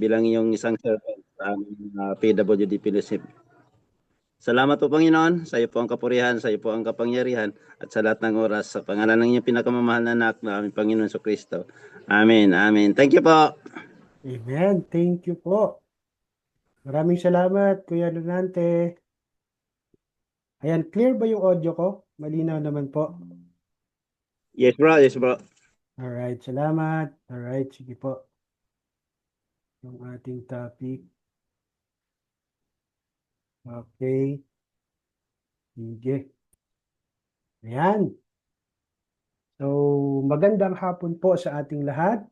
bilang iyong isang servant sa aming PWD Fellowship. Salamat po, Panginoon. Sa iyo po ang kapurihan, sa iyo po ang kapangyarihan, at sa lahat ng oras, sa pangalan ng iyong pinakamamahal na anak na aming Panginoon Jesucristo. Amen. Amen. Thank you po. Amen. Thank you po. Maraming salamat, Kuya Lunante. Ayan, clear ba yung audio ko? Malinaw naman po. Yes, bro. Yes, bro. Alright, salamat. Alright, sige po. Yung ating topic. Okay. Sige. Ayan. So, magandang hapon po sa ating lahat.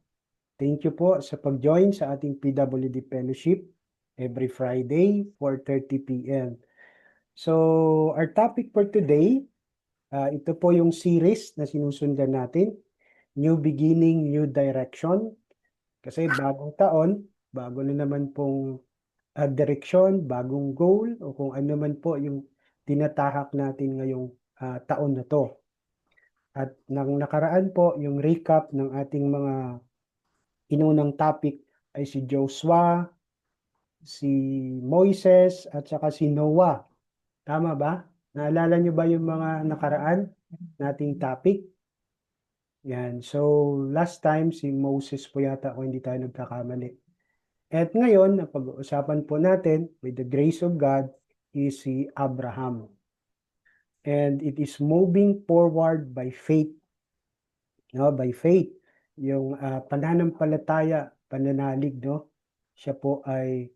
Thank you po sa pag-join sa ating PWD Fellowship every Friday, 4:30 p.m. So, our topic for today, ito po yung series na sinusundan natin, New Beginning, New Direction. Kasi bagong taon, bago na naman pong direksyon, bagong goal, o kung ano man po yung tinatahak natin ngayong taon na to. At nang nakaraan po, yung recap ng ating mga inunang topic ay si Joshua, si Moises, at saka si Noah. Tama ba? Naalala nyo ba yung mga nakaraan nating topic? Yan. So, last time si Moses po yata kung hindi tayo nagkakamali. At ngayon, ang pag-uusapan po natin with the grace of God is si Abraham. And it is moving forward by faith. No, by faith. Yung pananampalataya, pananalig, no? Siya po ay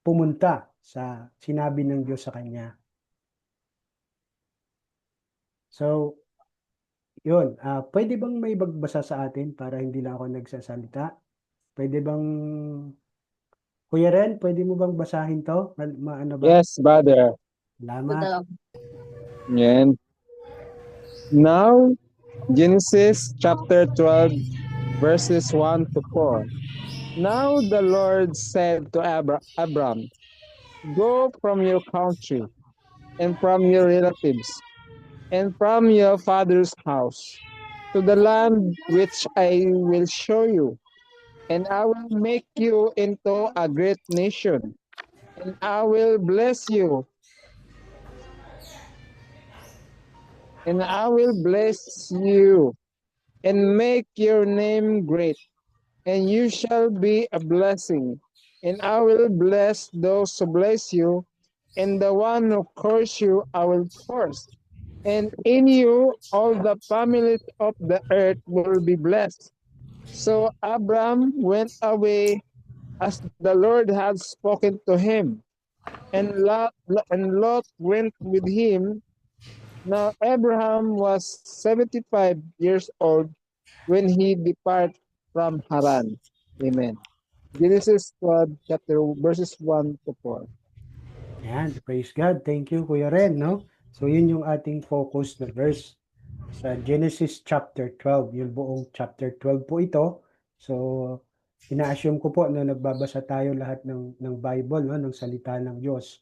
pumunta sa sinabi ng Diyos sa kanya. So, yun. Pwede bang may magbasa sa atin para hindi lang ako nagsasalita? Pwede bang, Kuya Ren, pwede mo bang basahin to? Ano ba? Yes, brother. Salamat. And now, Genesis chapter 12, verses 1 to 4. Now the Lord said to Abram, go from your country and from your relatives and from your father's house to the land which I will show you, and I will make you into a great nation, and I will bless you, and I will bless you and make your name great, and you shall be a blessing. And I will bless those who bless you, and the one who curse you I will curse. And in you all the families of the earth will be blessed. So Abram went away as the Lord had spoken to him, and Lot went with him. Now Abraham was 75 years old when he departed from Haran. Amen. Genesis 12, chapter verses 1 to 4. Yan, praise God. Thank you, Kuya Ren, no? So, yun yung ating focus na verse sa Genesis chapter 12. Yung buong chapter 12 po ito. So, ina-assume ko po na nagbabasa tayo lahat ng Bible, no? Ng salita ng Diyos.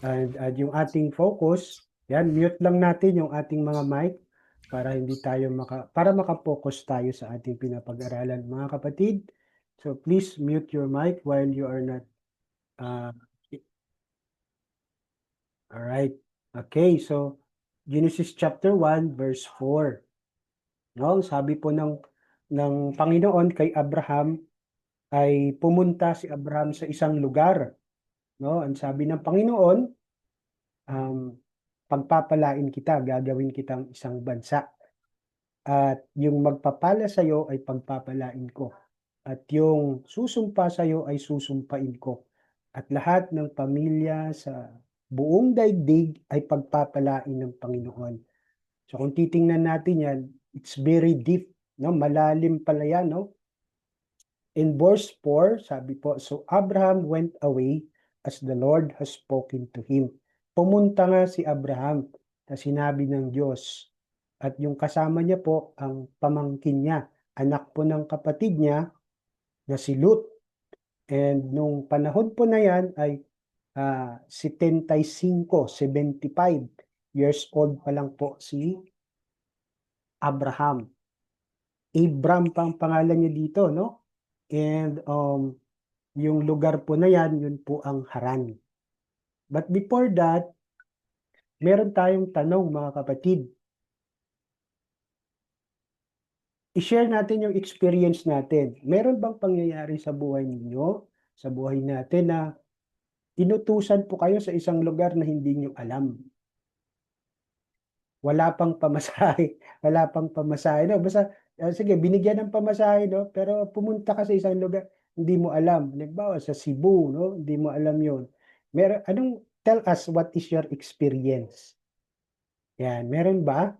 And yung ating focus, yan, mute lang natin yung ating mga mic para hindi tayo para maka-focus tayo sa ating pinapag-aralan, mga kapatid. So, please mute your mic while you are not Alright. Okay, so Genesis chapter 1 verse 4. No, sabi po ng Panginoon kay Abraham ay pumunta si Abraham sa isang lugar. No, ang sabi ng Panginoon, pagpapalain kita, gagawin kitang isang bansa. At yung magpapala sa iyo ay pagpapalain ko. At yung susumpa sa iyo ay susumpain ko. At lahat ng pamilya sa buong daigdig ay pagpapalain ng Panginoon. So kung titingnan natin yan, it's very deep, no? Malalim pala yan, no? In verse 4, sabi po, so Abraham went away as the Lord has spoken to him. Pumunta nga si Abraham na sinabi ng Diyos. At yung kasama niya po, ang pamangkin niya, anak po ng kapatid niya na si Lut. And nung panahon po na yan ay 75 years old pa lang po si Abraham. Abram pang pangalan niya dito, no? And yung lugar po na yan, yun po ang Haran. But before that, meron tayong tanong mga kapatid. I-share natin yung experience natin. Meron bang pangyayari sa buhay ninyo, sa buhay natin na inutusan po kayo sa isang lugar na hindi nyo alam? Wala pang pamasahe, wala pang pamasahe, no? Basta, sige, binigyan ng pamasahe, no? Pero pumunta ka sa isang lugar, hindi mo alam. Halimbawa, sa Cebu, no? Hindi mo alam yon. Tell us what is your experience? Yan, meron ba?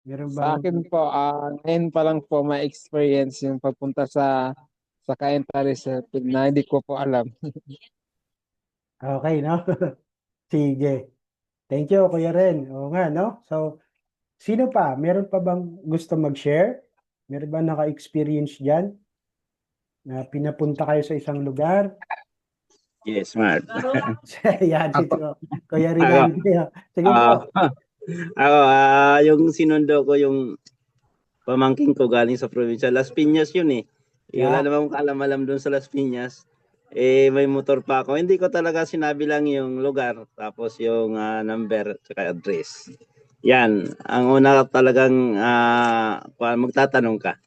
Meron Sa bang, akin po, ngayon pa lang po may experience yung pagpunta sa Cainta Resort na hindi ko po alam. okay, no? Sige. Thank you, Kuya Ren. Oo nga, no? So, sino pa? Meron pa bang gusto mag-share? Meron ba naka-experience dyan na pinapunta kayo sa isang lugar? Yes, Mark. Yan, si Ako, Kuya Ako, Rinaldi. Sige ah, po. ako, yung sinundo ko yung pamangking ko galing sa probinsya. Las Piñas yun eh. Wala Yeah. namang kaalam-alam doon sa Las Piñas. May motor pa ako. Hindi ko talaga sinabi lang yung lugar, tapos yung number, tsaka address. Yan. Ang una talagang magtatanong ka.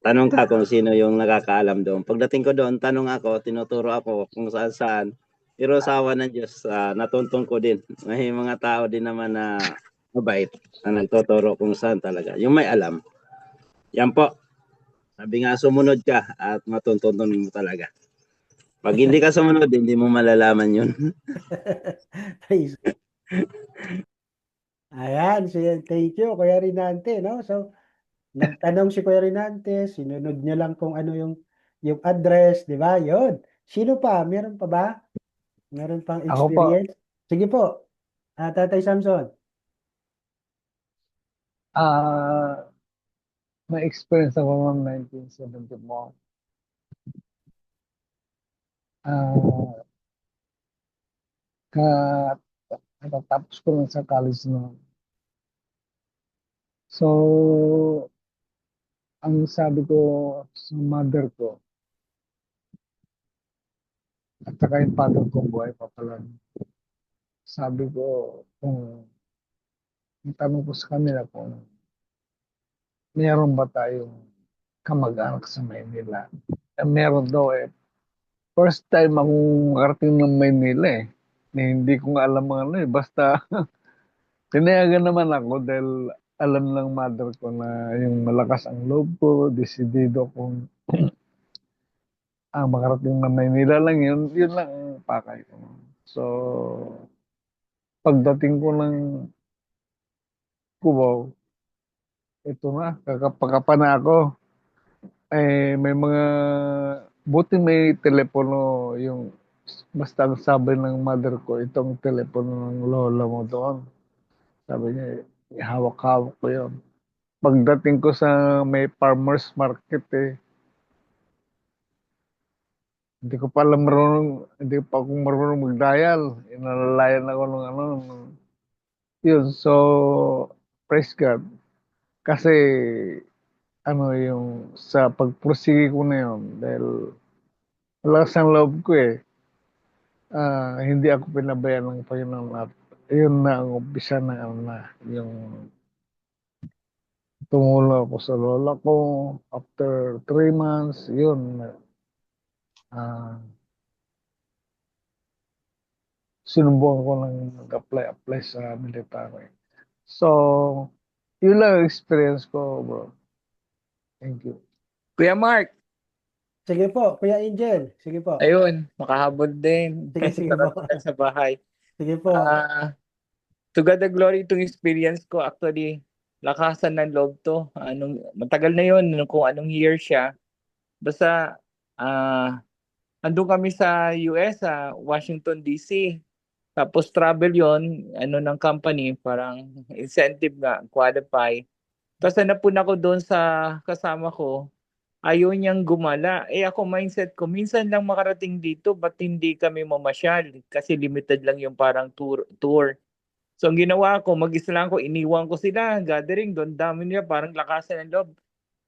Tanong ka kung sino yung nakakaalam doon. Pagdating ko doon, tanong ako, tinuturo ako kung saan-saan. Pero sa awa ng Diyos, natuntun ko din. May mga tao din naman na mabait na nagtuturo kung saan talaga. Yung may alam. Yan po. Sabi nga, sumunod ka at matuntun mo talaga. Pag hindi ka sumunod, hindi mo malalaman yun. Praise. Ayan, thank you, Kuya Rinante, no? So, nagtanong si Kuya Rinante, sinunod niya lang kung ano yung address, di ba? Yun. Sino pa? Meron pa ba? Meron pang ako po, experience? Sige po, Tatay Samson. may experience ako noong 1974. Ah, ka, Natatapos ko lang sa college noon. So, ang sabi ko sa mother ko, at saka yung father ko, buhay pa pala. Sabi ko, ang tanong ko sa kanila kung meron ba tayong kamag-anak sa Maynila. Meron daw eh. First time akong makarating ng Maynila eh. Hindi ko nga alam mga ano eh. Basta tinayagan naman ako dahil alam ng mother ko na yung malakas ang loob ko, desidido kung makarating ng Maynila lang yun, yun lang ang pakay ko. So, pagdating ko ng Cubao, ito na, kakapaka na ako. May mga, buti may telepono yung, basta ang sabi ng mother ko, itong telepono ng lola mo doon. Sabi niya, hawak-hawak ko yun. Pagdating ko sa may farmer's market hindi ko pa alam marunong, hindi pa ako marunong mag-dial. Inalalayan ako ng ano. Yun, so, praise God. Kasi, ano yung, sa pagpursige ko na yun, dahil malakas ang loob ko hindi ako pinabayaan ng Panginoon at yun na ang umpisa ng ano na, yung tumulong ako sa lola ko. After 3 months, yun, sinubukan ko lang apply sa military. So, yun lang ang experience ko, bro. Thank you. Kuya Mark, Sige po, Kuya Angel. Sige po. ayun, makahabol din. Sige, sige po. Sarap sa bahay. Sige po. To God the glory itong experience ko. Actually, lakasan ng loob to. Matagal na yun, kung anong year siya. Basta, andun kami sa US, sa Washington DC. Tapos travel yon ng company, parang incentive nga, qualify. Tapos napuna ko doon sa kasama ko, ayaw niyang gumala. Ako mindset ko, minsan lang makarating dito, ba't hindi kami mamasyal? Kasi limited lang yung parang tour. So ang ginawa ko, mag-isa lang ko, iniwan ko sila, gathering doon, dami nila, parang lakasan ng loob.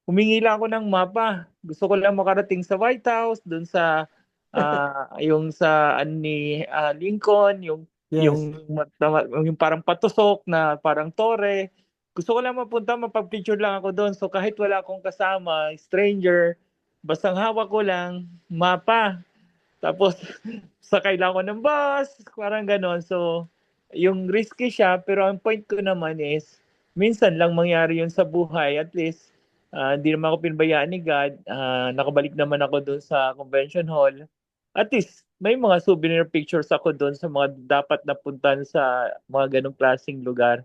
humingi lang ako ng mapa. Gusto ko lang makarating sa White House, doon sa yung sa Lincoln, Yes. yung parang patusok na parang tore. Gusto ko lang mapunta, mapag-picture lang ako doon. So kahit wala akong kasama, stranger, bastang hawak ko lang mapa. Tapos sakay lang ako ng bus, parang ganon. So yung risky siya, pero ang point ko naman is minsan lang mangyari yun sa buhay. At least hindi naman ako pinabayaan ni God. Nakabalik naman ako doon sa convention hall. At least may mga souvenir pictures ako doon sa mga dapat napuntahan sa mga ganong klaseng lugar.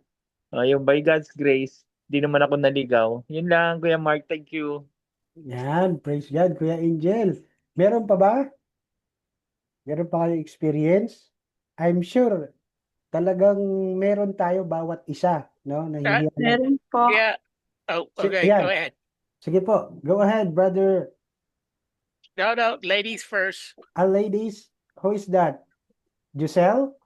Yung by God's grace, di naman ako naligaw. Yun lang, Kuya Mark. Thank you. Yan, praise God, Kuya Angel. Meron pa ba? Meron pa kayong experience? I'm sure talagang meron tayo bawat isa, no? Nahihiya lang. Meron po. Yeah. Oh, okay. Yan. Go ahead. Sige po. Go ahead, brother. No, ladies first. Ladies, who is that? Giselle?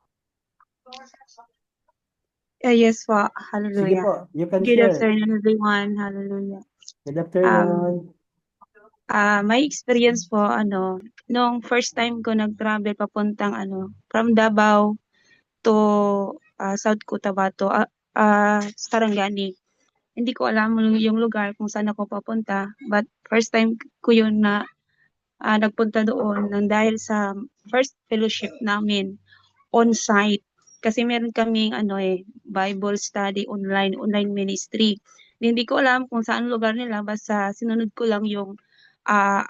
Yes po. Sige Hallelujah. po. You can Good share. afternoon, everyone. Hallelujah. Good afternoon. My experience po, nung first time ko nag-travel papuntang, from Davao to South Cotabato, Sarangani. Hindi ko alam yung lugar kung saan ako papunta, but first time ko yun na nagpunta doon nang dahil sa first fellowship namin on-site. Kasi meron kaming Bible study online ministry. Hindi ko alam kung saan lugar nila, basta sinunod ko lang yung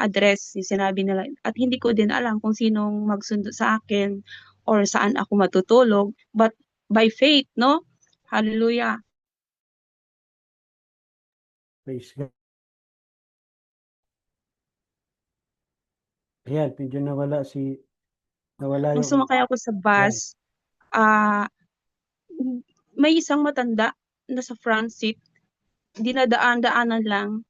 address, yung sinabi nila. At hindi ko din alam kung sinong magsundo sa akin or saan ako matutulog. But by faith, no? Hallelujah. Praise God. Ayan, medyo nawala Nung yung, sumakay ako sa bus, may isang matanda na sa front seat, dinadaan-daanan lang.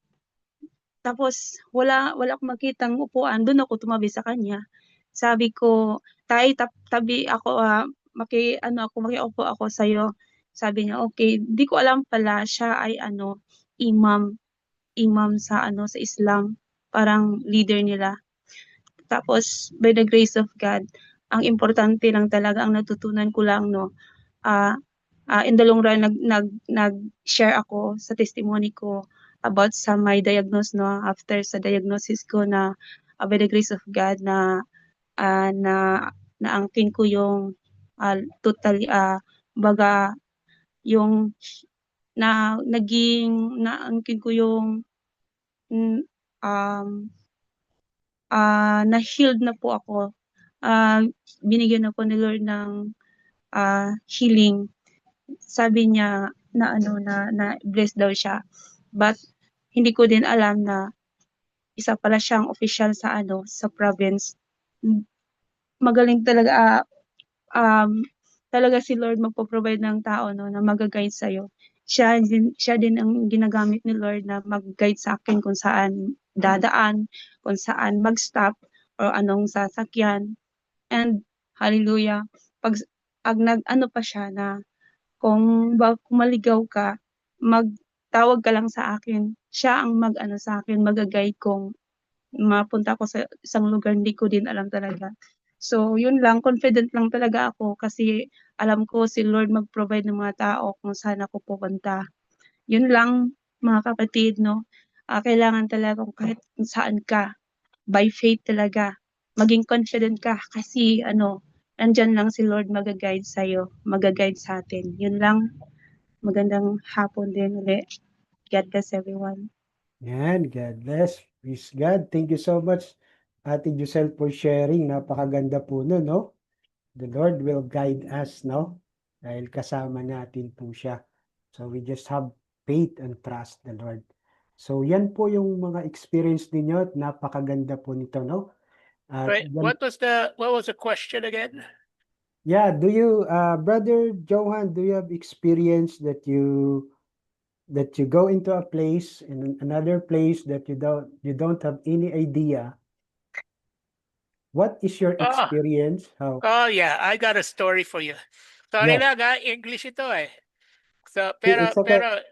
Tapos wala akong makitang upuan, doon ako tumabi sa kanya. Sabi ko, "Tay, tabi ako, makiupo ako sa iyo." Sabi niya, "Okay." Di ko alam pala siya ay imam sa sa Islam, parang leader nila. Tapos by the grace of God, ang importante lang talaga, ang natutunan ko lang in the long run nag-share ako sa testimony ko about sa my diagnose, no, after sa diagnosis ko na by the grace of God na naangkin ko yung totally baga yung naangkin ko yung na-healed na po ako. Binigyan ako ni Lord ng healing. Sabi niya na na blessed daw siya. But hindi ko din alam na isa pala siyang official sa sa province. Magaling talaga talaga si Lord magpo-provide ng tao, no, na mag-guide sa iyo. Siya din ang ginagamit ni Lord na mag-guide sa akin kung saan dadaan, kung saan mag-stop or anong sasakyan. And hallelujah, pag pa siya na kung maligaw ka, magtawag ka lang sa akin. Siya ang sa akin, mag-guide kung mapunta ako sa isang lugar hindi ko din alam talaga. So, yun lang, confident lang talaga ako kasi alam ko si Lord mag-provide ng mga tao kung saan ako pupunta. Yun lang, mga kapatid, no? Kailangan talaga kung kahit saan ka, by faith talaga, maging confident ka kasi nandyan lang si Lord mag-guide sa'yo, mag-guide sa atin. Yun lang, magandang hapon din ulit. God bless everyone. yan, God bless. Praise God. Thank you so much, Ate Giselle, for sharing. Napakaganda po nun, no? The Lord will guide us, no? Dahil kasama natin po siya. So we just have faith and trust the Lord. So yan po yung mga experience ninyo at napakaganda po nito, no? At Wait, yan- what was the question again? yeah, do you, Brother Johan, do you have experience that you go into a place in another place that you don't have any idea? What is your Oh. experience? How? Oh yeah, I got a story for you. Sorry Yeah. lang English ito eh. So It's okay. pero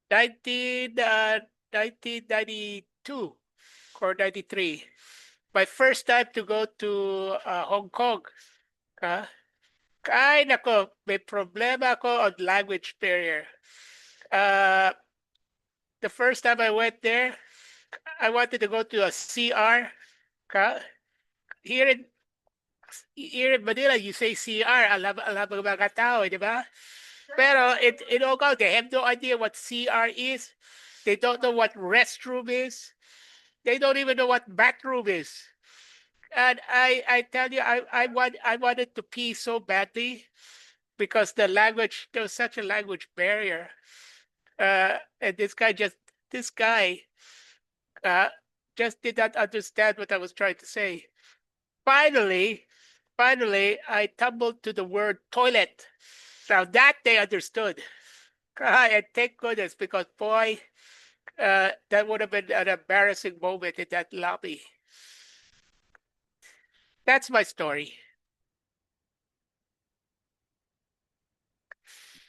19 1992 or 93. My first time to go to Hong Kong. Ay, nako, may problema ako on language barrier. The first time I went there, I wanted to go to a CR. Here in Manila, you say CR, alam ng mga tao, di ba? Pero in Hong Kong, they have no idea what CR is. They don't know what restroom is. They don't even know what bathroom is. And I tell you, I wanted to pee so badly because there was such a language barrier. And this guy just did not understand what I was trying to say. Finally, I tumbled to the word toilet. Now that they understood. And thank goodness, because boy, that would have been an embarrassing moment in that lobby. That's my story.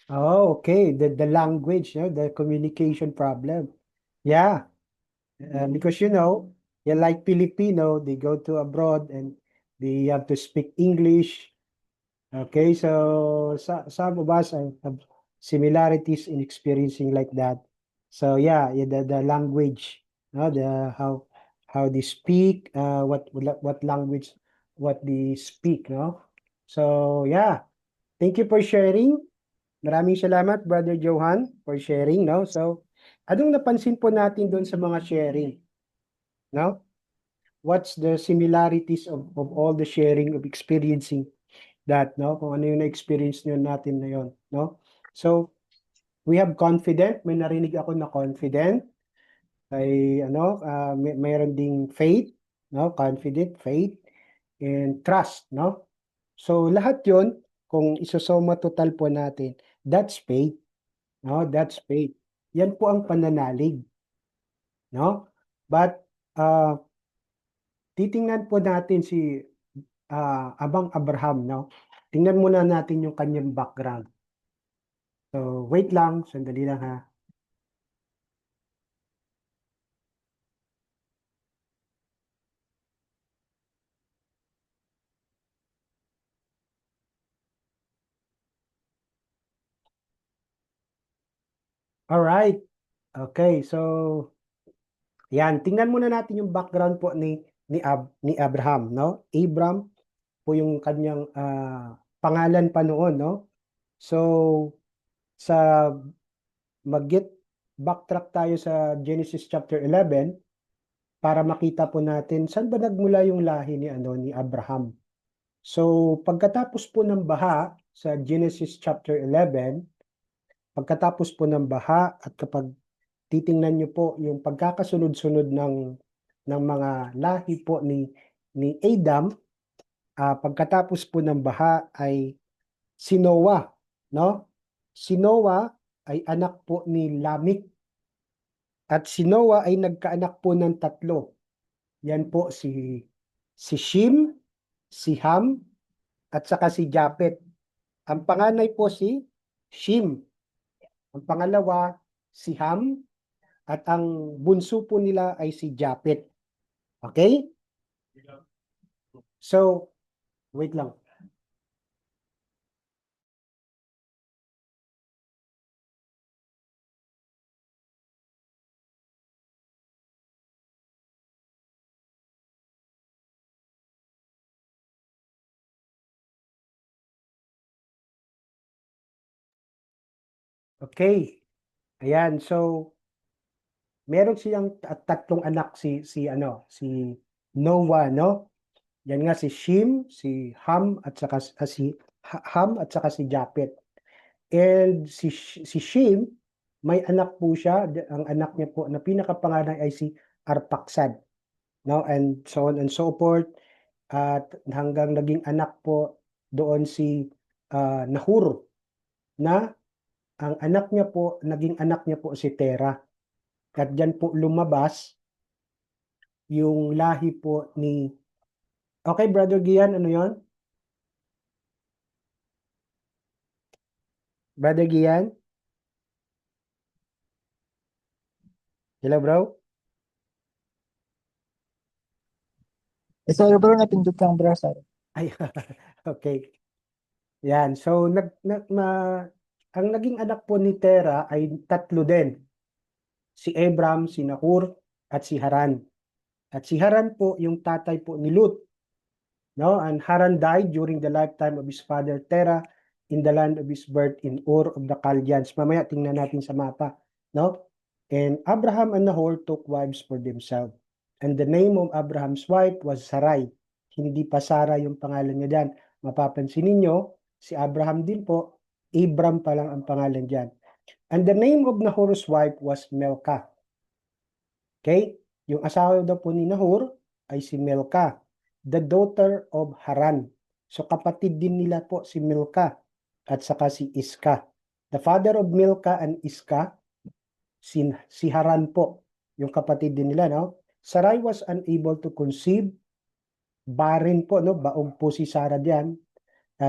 Oh, okay. The language, the communication problem. Yeah. Because like Filipino, they go to abroad and they have to speak English. Okay, so some of us have similarities in experiencing like that. So yeah, the language, the how they speak, what language, what they speak, no? So yeah, thank you for sharing. Maraming salamat, Brother Johan, for sharing, no? So, anong napansin po natin doon sa mga sharing, no? What's the similarities of all the sharing of experiencing that, no? Kung ano yung na-experience nyo natin na yun, no? So, we have confident. May narinig ako na confident. Ay, mayroon ding faith, no? Confident, faith, and trust, no? So, lahat yon kung isosoma total po natin, that's faith, no? That's faith. Yan po ang pananalig, no? But, titingnan po natin si Abang Abraham, no? Tingnan muna natin yung kanyang background. So, wait lang, sandali lang ha. Alright. Okay, so yan, tingnan muna natin yung background po ni Abraham, no? Abram po yung kanyang pangalan pa noon, no? So, sa backtrack tayo sa Genesis chapter 11 para makita po natin saan ba nagmula yung lahi ni Abraham. So, pagkatapos po ng baha sa Genesis chapter 11, pagkatapos po ng baha at kapag titingnan niyo po yung pagkakasunod-sunod ng mga lahi po ni Adam, pagkatapos po ng baha ay si Noah, no? Si Noah ay anak po ni Lamik. At si Noah ay nagkaanak po ng tatlo. Yan po si Shem, si Ham, at saka si Japet. Ang panganay po si Shem. Ang pangalawa si Ham, at ang bunso po nila ay si Japet. Okay? So, wait lang. Okay. Ayan, so meron siyang tatlong anak si Noah, no? Yan nga si Shem, si Ham at saka si Japet. And si Shem, may anak po siya, ang anak niya po na pinakapanganay ay si Arphaxad, no? And so on and so forth. At hanggang naging anak po doon si Nahor, na ang naging anak niya po si Terah. At diyan po lumabas yung lahi po ni... Okay, Brother Gian, ano yon? Brother Gian? Hello, bro? Sorry bro, napindot kang bro, sorry. Ay, okay. Yan. So, ang naging anak po ni Tera ay tatlo din. Si Abram, si Nahor, at si Haran. At si Haran po, yung tatay po ni Lut. No? And Haran died during the lifetime of his father Tera in the land of his birth in Ur of the Chaldeans. Mamaya tingnan natin sa mapa. No? And Abraham and Nahor took wives for themselves. And the name of Abraham's wife was Sarai. Hindi pa Sarah yung pangalan niya dyan. Mapapansin ninyo, si Abraham din po, Abram pa lang ang pangalan dyan. And the name of Nahor's wife was Milcah. Okay? Yung asawa daw po ni Nahor ay si Milcah, the daughter of Haran. So kapatid din nila po si Milcah at saka si Iska. The father of Milcah and Iska, si Haran po, yung kapatid din nila, no? Sarai was unable to conceive, barren po, no? Baog po si Sarah diyan.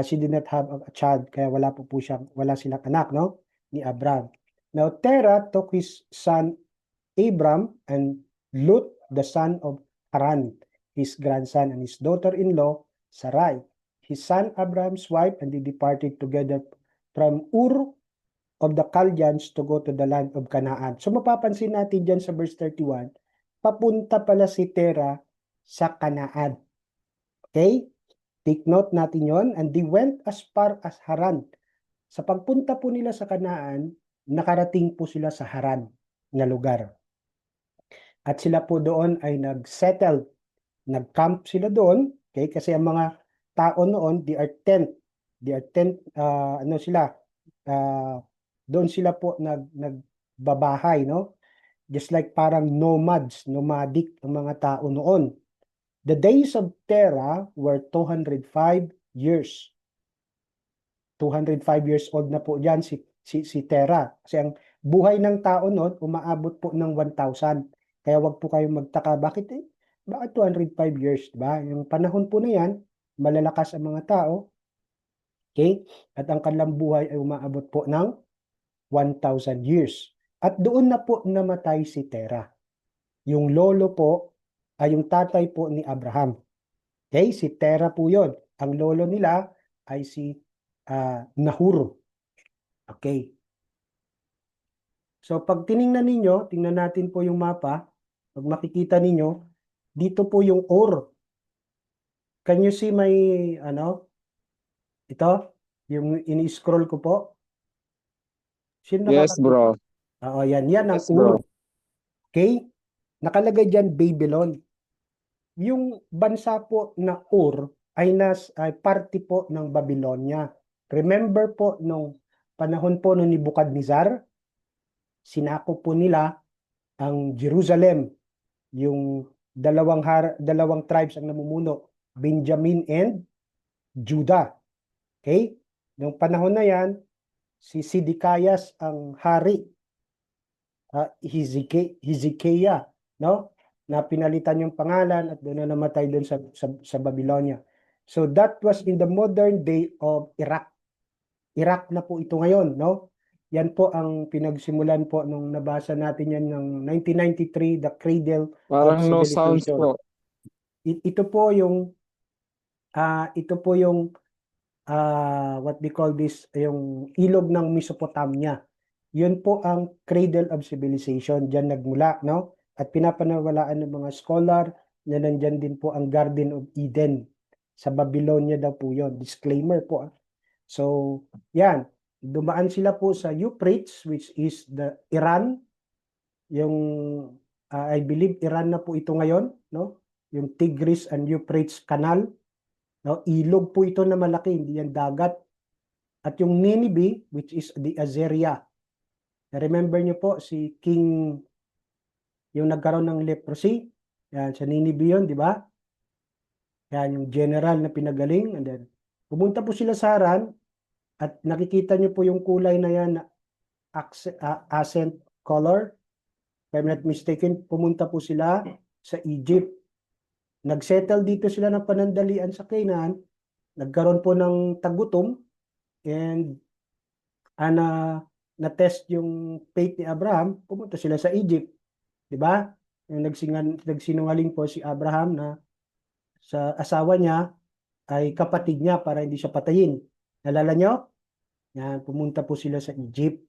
She did not have a child, kaya wala silang anak, no? Ni Abram. Now Terah took his son Abram and Lut, the son of Haran, his grandson, and his daughter-in-law, Sarai, his son Abraham's wife, and they departed together from Ur of the Chaldeans to go to the land of Canaan. So mapapansin natin dyan sa verse 31, papunta pala si Terah sa Canaan. Okay? Take note natin yon. And they went as far as Haran. Sa pagpunta po nila sa Canaan, nakarating po sila sa Haran na lugar. At sila po doon ay nag-settle, nag-camp sila doon, okay? Kasi ang mga tao noon, they are tent, doon sila po nagbabahay, no? Just like parang nomadic ang mga tao noon. The days of Terah were 205 years. 205 years old na po diyan si Terah. Kasi ang buhay ng tao noon umaabot po ng 1,000. Kaya wag po kayong magtaka, bakit 205 years, diba? Yung panahon po na yan, malalakas ang mga tao. Okay? At ang kanilang buhay ay umaabot po ng 1,000 years. At doon na po namatay si Terah. Yung lolo po ay yung tatay po ni Abraham. Okay? Si Terah po yun. Ang lolo nila ay si Nahor. Okay. So pag tingnan natin po yung mapa, pag makikita ninyo, dito po yung Ur. Can you see my, ito, yung ini-scroll ko po? Sino Yes, bro. Oo, yan ang Yes, bro. Ur. Okay? Nakalagay dyan Babylon. Yung bansa po na Ur ay parte po ng Babylonia. Remember po nung panahon po ni Nebukadnezar, sinakop po nila ang Jerusalem. Yung dalawang tribes ang namumuno, Benjamin and Judah. Okay? Nung panahon na yan, si Sidikayas ang hari. Hezekiah, no? Na pinalitan yung pangalan at doon na namatay doon sa Babylonia. So that was in the modern day of Iraq. Iraq na po ito ngayon, no? Yan po ang pinagsimulan po nung nabasa natin yan ng 1993, The Cradle Parang of no sounds Civilization. po. Ito po yung what we call this, yung ilog ng Mesopotamia. Yun po ang Cradle of Civilization, diyan nagmula, no? At pinapanawalaan ng mga scholar na nandyan din po ang Garden of Eden. Sa Babylonia daw po yun. Disclaimer po. So, yan. Dumaan sila po sa Euphrates, which is the Iran. Yung, I believe, Iran na po ito ngayon, no? Yung Tigris and Euphrates Canal. No? Ilog po ito na malaki, hindi yan dagat. At yung Nineveh, which is the Assyria. Remember nyo po, si King, yung nagkaroon ng leprosy, yan, sa Nineveh yun, di ba? Yan, yung general na pinagaling. And then, pumunta po sila sa Haran, at nakikita nyo po yung kulay na yan, accent color. If I'm not mistaken, pumunta po sila sa Egypt. Nagsettle dito sila ng panandalian sa Canaan. Nagkaroon po ng tagutom, and na-test yung faith ni Abraham, pumunta sila sa Egypt. 'di ba? Yung nagsinungaling po si Abraham na sa asawa niya ay kapatid niya para hindi siya patayin. Nalala nyo? Yan, pumunta po sila sa Egypt.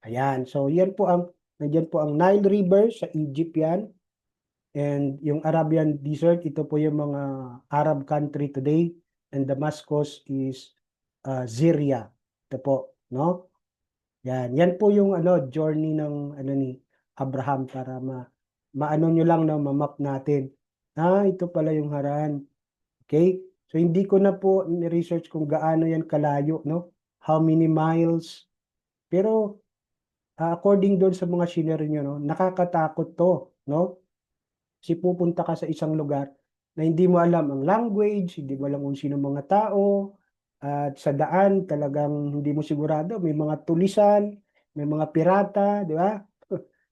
Ayan, so nandiyan po ang Nile River sa Egypt yan. And yung Arabian Desert, ito po yung mga Arab country today. And Damascus is Syria. Ito po, no? Yan po yung journey ng ni Abraham para maano nyo lang na ma-map natin. Ito pala yung Haran. Okay? So hindi ko na po ni-research kung gaano yan kalayo, no? How many miles? Pero according doon sa mga scenery nyo, no, nakakatakot to, no? Kasi pupunta ka sa isang lugar na hindi mo alam ang language, hindi mo alam kung sino mga tao, at sa daan talagang hindi mo sigurado, may mga tulisan, may mga pirata, di ba?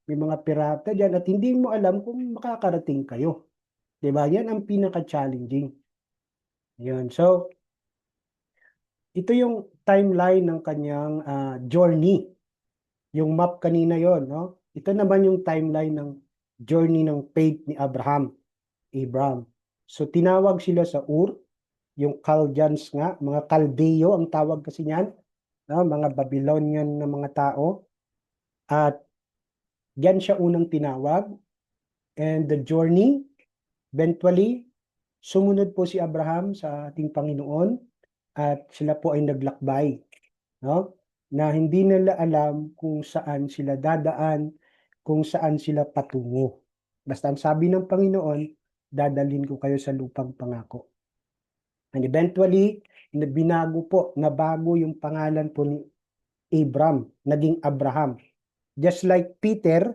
May mga pirata diyan at hindi mo alam kung makakarating kayo. Di ba? Yan ang pinaka-challenging. Yun. So, ito yung timeline ng kanyang journey. Yung map kanina yon, no? Ito naman yung timeline ng journey ng faith ni Abraham. So tinawag sila sa Ur, yung Chaldeans nga, mga Caldeo ang tawag kasi niyan, no? Mga Babylonian na mga tao. At diyan siya unang tinawag. And the journey, eventually, sumunod po si Abraham sa ating Panginoon at sila po ay naglakbay, no? Na hindi nila alam kung saan sila dadaan, kung saan sila patungo. Basta ang sabi ng Panginoon, dadalhin ko kayo sa lupang pangako. And eventually, nabago yung pangalan po ni Abram, naging Abraham. Just like Peter,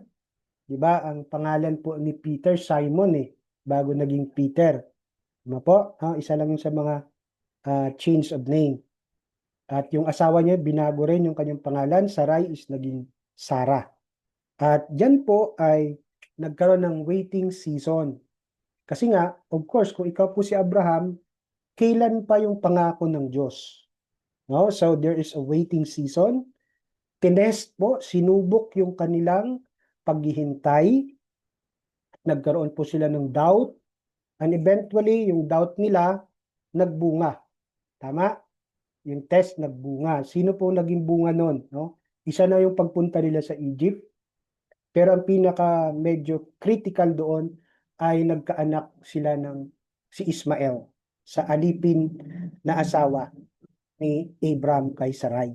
di ba, ang pangalan po ni Peter, Simon bago naging Peter. Diba po? Isa lang yung sa mga change of name. At yung asawa niya, binago rin yung kanyang pangalan. Sarai is naging Sarah. At dyan po ay nagkaroon ng waiting season. Kasi nga, of course, kung ikaw po si Abraham, kailan pa yung pangako ng Diyos? No? So there is a waiting season. Tinest po, sinubok yung kanilang paghihintay. Nagkaroon po sila ng doubt. And eventually, yung doubt nila, nagbunga. Tama? Yung test nagbunga. Sino po naging bunga nun? No? Isa na yung pagpunta nila sa Egypt. Pero ang pinaka medyo critical doon ay nagkaanak sila ng si Ismael sa alipin na asawa ni Abram kay Sarai.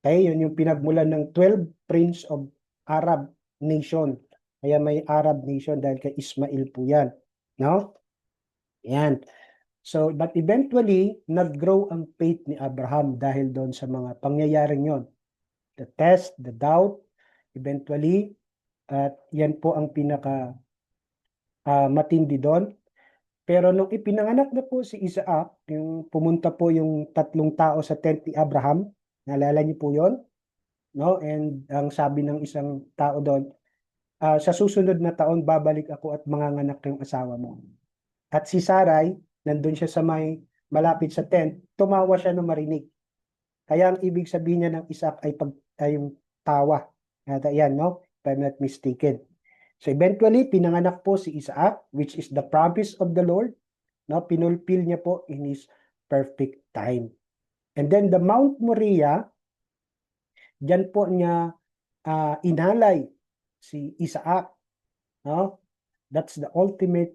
Kaya yun yung pinagmulan ng 12 Prince of Arab Nation. Kaya may Arab Nation dahil kay Ismail po yan. No? Yan. So, but eventually, nag-grow ang faith ni Abraham dahil doon sa mga pangyayaring yon. The test, the doubt, eventually, at yan po ang pinaka matindi doon. Pero nung ipinanganak na po si Isaac, yung pumunta po yung 3 tao sa tent ni Abraham, naalala niyo po yon, no? And ang sabi ng isang tao doon, sa susunod na taon, babalik ako at manganganak yung asawa mo. At si Sarai, nandun siya sa malapit sa tent, tumawa siya nung marinig. Kaya ang ibig sabihin niya ng Isaac ay yung tawa. Yan, no? If I'm not mistaken. So eventually, pinanganak po si Isaac, which is the promise of the Lord. No? Pinulpil niya po in His perfect time. And then the Mount Moriah, dyan po niya inalay si Isaac. No? That's the ultimate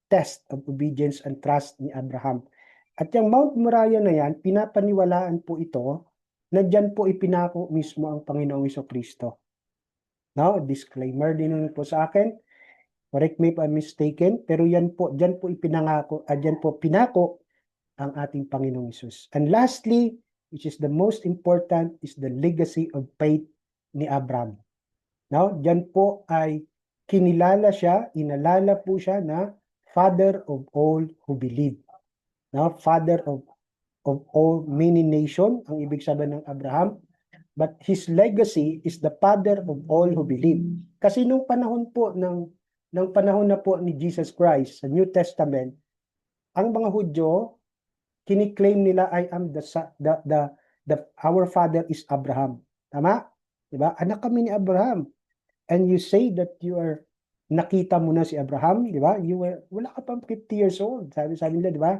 test of obedience and trust ni Abraham. At yung Mount Moriah na yan, pinapaniwalaan po ito na dyan po ipinako mismo ang Panginoong Jesucristo. No? Disclaimer din po sa akin. Correct me if I'm mistaken, pero dyan po pinako ang ating Panginoong Hesus. And lastly, which is the most important, is the legacy of faith ni Abraham. No? Dyan po ay kinilala siya, inalala po siya na Father of all who believe. No? Father of all many nation, ang ibig sabihin ng Abraham. But his legacy is the father of all who believe. Kasi nung panahon po ng panahon na po ni Jesus Christ sa New Testament, ang mga Hudyo kini-claim nila I am our father is Abraham. Tama? 'Di ba? Anak kami ni Abraham. and you say that nakita mo na si Abraham, di ba? Wala ka pang 50 years old. Sabi nila, di ba?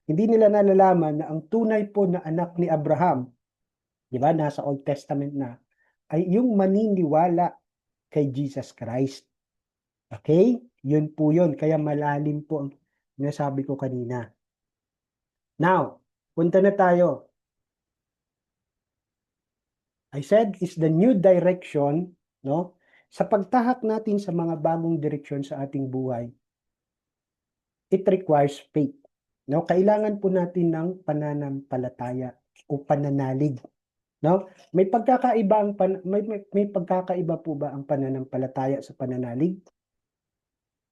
Hindi nila nalalaman na ang tunay po na anak ni Abraham, di ba? Nasa Old Testament na, ay yung maniniwala kay Jesus Christ. Okay? Yun po yun. Kaya malalim po ang nasabi ko kanina. Now, punta na tayo. I said, is the new direction, no? Sa pagtahak natin sa mga bagong direksyon sa ating buhay, it requires faith. No? Kailangan po natin ng pananampalataya o pananalig. No? May pagkakaiba may pagkakaiba po ba ang pananampalataya sa pananalig?